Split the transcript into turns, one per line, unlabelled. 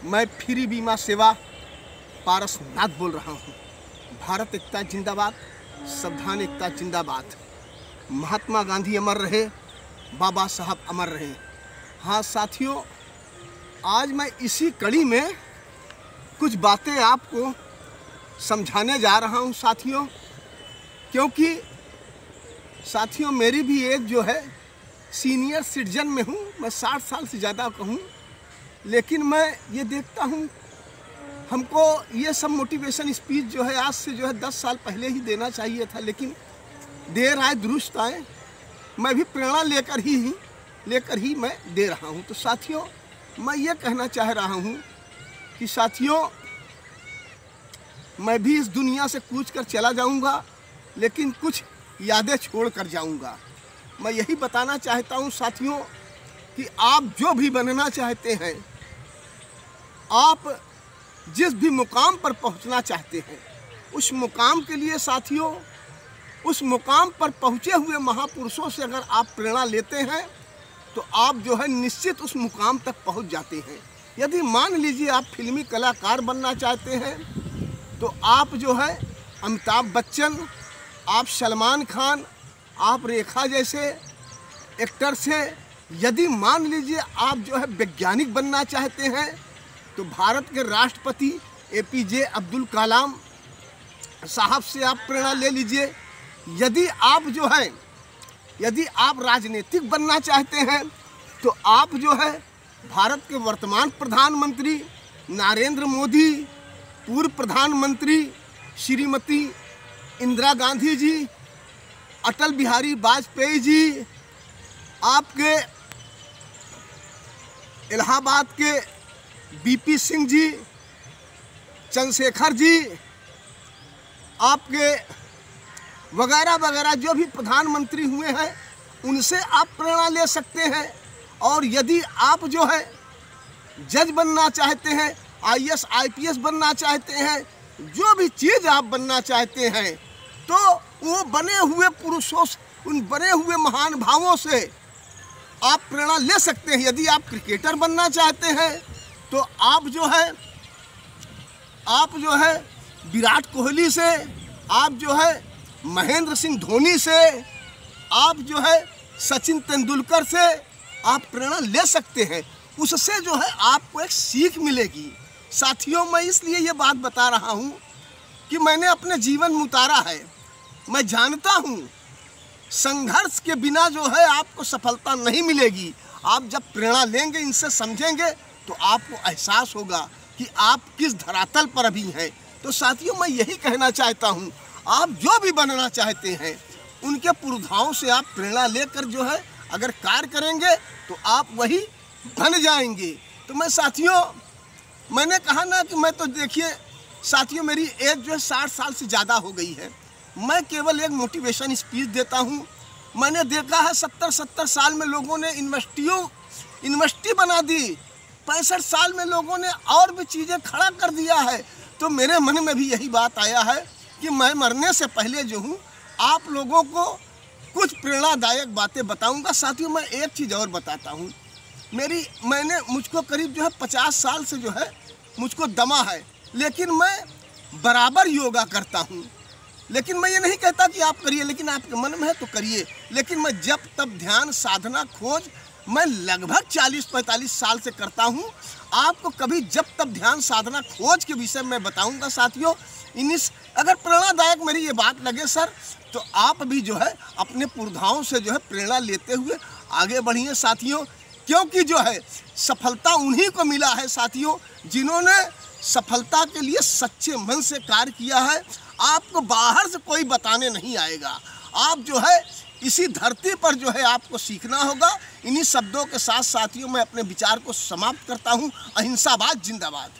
मैं फ्री बीमा सेवा पारसनाथ बोल रहा हूँ। भारत एकता जिंदाबाद, संविधान एकता जिंदाबाद। महात्मा गांधी अमर रहे, बाबा साहब अमर रहे। हाँ साथियों, आज मैं इसी कड़ी में कुछ बातें आपको समझाने जा रहा हूँ साथियों, क्योंकि साथियों मेरी भी एज जो है सीनियर सिटीजन में हूँ। मैं 60 साल से ज़्यादा का हूँ, लेकिन मैं ये देखता हूँ हमको ये सब मोटिवेशन स्पीच जो है आज से जो है 10 साल पहले ही देना चाहिए था, लेकिन देर आए दुरुस्त आए। मैं भी प्रेरणा लेकर ही मैं दे रहा हूँ। तो साथियों मैं ये कहना चाह रहा हूँ कि साथियों मैं भी इस दुनिया से कूच कर चला जाऊँगा, लेकिन कुछ यादें छोड़ कर जाऊँगा। मैं यही बताना चाहता हूँ साथियों कि आप जो भी बनना चाहते हैं, आप जिस भी मुकाम पर पहुंचना चाहते हैं, उस मुकाम के लिए साथियों, उस मुकाम पर पहुंचे हुए महापुरुषों से अगर आप प्रेरणा लेते हैं तो आप जो है निश्चित उस मुकाम तक पहुंच जाते हैं। यदि मान लीजिए आप फिल्मी कलाकार बनना चाहते हैं तो आप जो है अमिताभ बच्चन, आप सलमान खान, आप रेखा जैसे एक्टर से, यदि मान लीजिए आप जो है वैज्ञानिक बनना चाहते हैं तो भारत के राष्ट्रपति APJ अब्दुल कलाम साहब से आप प्रेरणा ले लीजिए। यदि आप राजनीतिक बनना चाहते हैं तो आप जो है भारत के वर्तमान प्रधानमंत्री नरेंद्र मोदी, पूर्व प्रधानमंत्री श्रीमती इंदिरा गांधी जी, अटल बिहारी वाजपेयी जी, आपके इलाहाबाद के BP सिंह जी, चंद्रशेखर जी, आपके वगैरह वगैरह जो भी प्रधानमंत्री हुए हैं उनसे आप प्रेरणा ले सकते हैं। और यदि आप जो है जज बनना चाहते हैं, IAS IPS बनना चाहते हैं, जो भी चीज़ आप बनना चाहते हैं तो वो बने हुए पुरुषों, उन बने हुए महान भावों से आप प्रेरणा ले सकते हैं। यदि आप क्रिकेटर बनना चाहते हैं तो आप जो है विराट कोहली से, आप जो है महेंद्र सिंह धोनी से, आप जो है सचिन तेंदुलकर से आप प्रेरणा ले सकते हैं। उससे जो है आपको एक सीख मिलेगी। साथियों मैं इसलिए ये बात बता रहा हूँ कि मैंने अपने जीवन में उतारा है। मैं जानता हूँ संघर्ष के बिना जो है आपको सफलता नहीं मिलेगी। आप जब प्रेरणा लेंगे, इनसे समझेंगे तो आपको एहसास होगा कि आप किस धरातल पर अभी हैं। तो साथियों मैं यही कहना चाहता हूँ, आप जो भी बनना चाहते हैं उनके पुरधाओं से आप प्रेरणा लेकर जो है अगर कार्य करेंगे तो आप वही बन जाएंगे। तो मैं साथियों, मैंने कहा ना कि मैं तो देखिए साथियों मेरी एज जो है 60 साल से ज़्यादा हो गई है। मैं केवल एक मोटिवेशन स्पीच देता हूँ। मैंने देखा है 70 साल में लोगों ने यूनिवर्सिटी बना दी, 65 साल में लोगों ने और भी चीज़ें खड़ा कर दिया है। तो मेरे मन में भी यही बात आया है कि मैं मरने से पहले जो हूँ आप लोगों को कुछ प्रेरणादायक बातें बताऊँगा। साथियों मैं एक चीज़ और बताता हूँ, मुझको करीब जो है 50 साल से जो है मुझको दमा है, लेकिन मैं बराबर योगा करता हूँ। लेकिन मैं ये नहीं कहता कि आप करिए, लेकिन आपके मन में है तो करिए। लेकिन मैं जब तब ध्यान साधना खोज मैं लगभग 40-45 साल से करता हूँ। आपको कभी जब तब ध्यान साधना खोज के विषय में बताऊँगा साथियों। अगर प्रेरणादायक मेरी ये बात लगे सर तो आप भी जो है अपने पुरधाओं से जो है प्रेरणा लेते हुए आगे बढ़िए साथियों, क्योंकि जो है सफलता उन्हीं को मिला है साथियों जिन्होंने सफलता के लिए सच्चे मन से कार्य किया है। आपको बाहर से कोई बताने नहीं आएगा। आप जो है इसी धरती पर जो है आपको सीखना होगा। इन्हीं शब्दों के साथ साथियों मैं अपने विचार को समाप्त करता हूँ। अहिंसावाद जिंदाबाद।